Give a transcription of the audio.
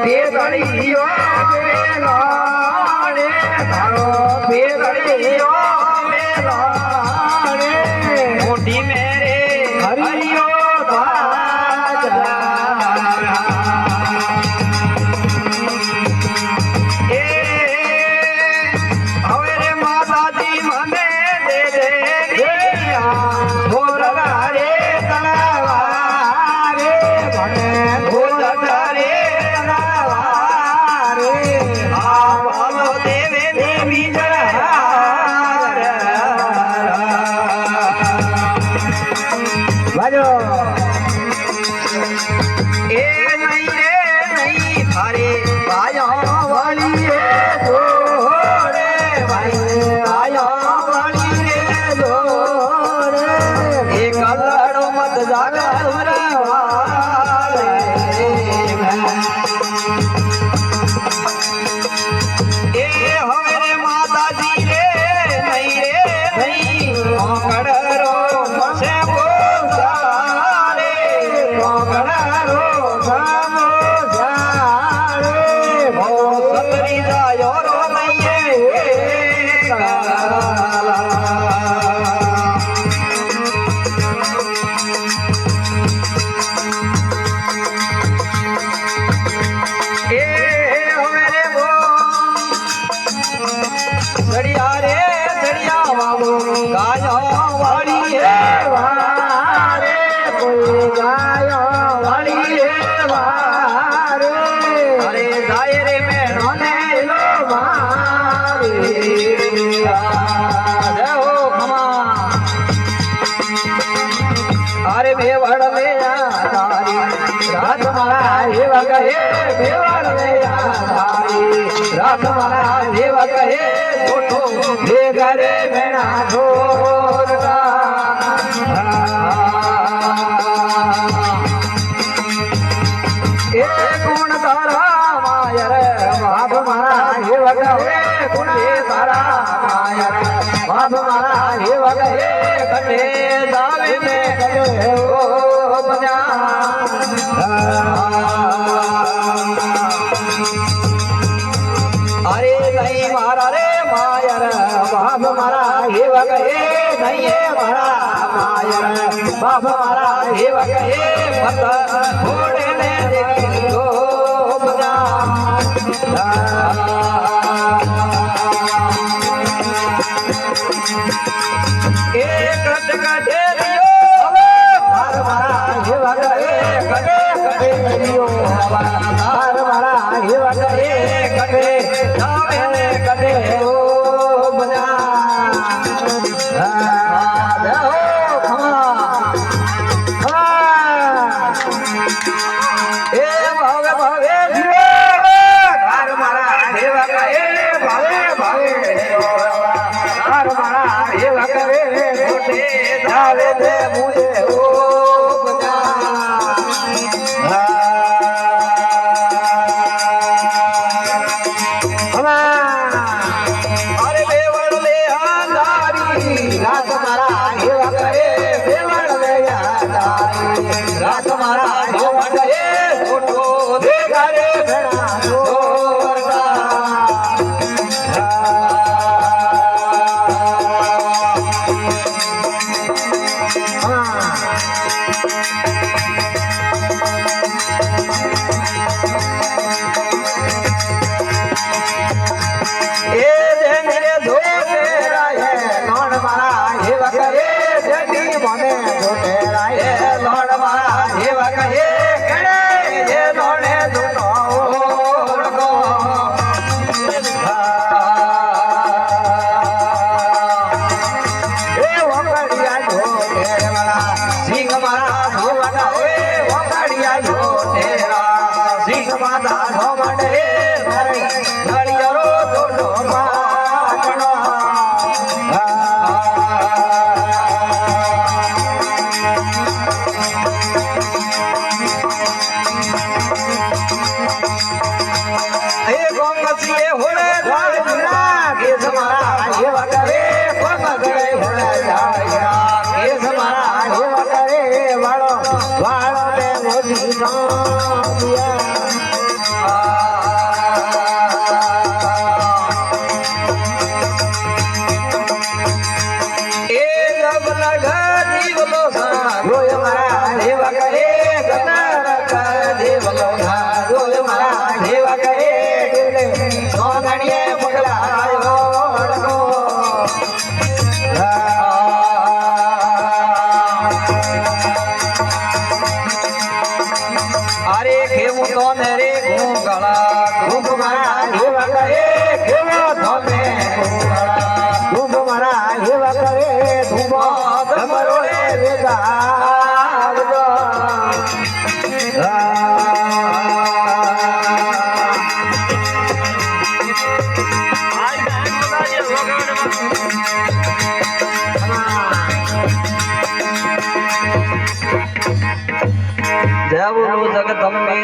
બેદળીઓ મેલો રે તારો બેદળીઓ મેલો રે મોટી મેરે હરિયો अरे बेवड़ में तारी रात मारा हेव कहे बेवड़ में तारी रात मारा हेव कहे छोटो दे घरे मेरा ढोल का ए गुण तारा मायर बाप मारा हेव कहे गुण तारा मायर बाप मारा हेव कहे कटे दावे में अरे नहीं मारा रे मायर बाप मारा हे वगे नहीं मारा मायर बाप मारा हे वगे मत छोड़े ने देखो बजा एक कटे वालो वालो दे मोदी મારા દેવ કહે ગતરક દેવ લોધા જોજ મારા દેવ કહે દિલે નોંધણીએ પગલાયો અડકો અરે કેવું તો ને રે ગોગળા ધૂપ મારા દેવ કહે કેવો તો ને ગોગળા ધૂપ મારા દેવ કહે ધૂપ તમારો રે વેગાવજો જય બોલો જગદંબે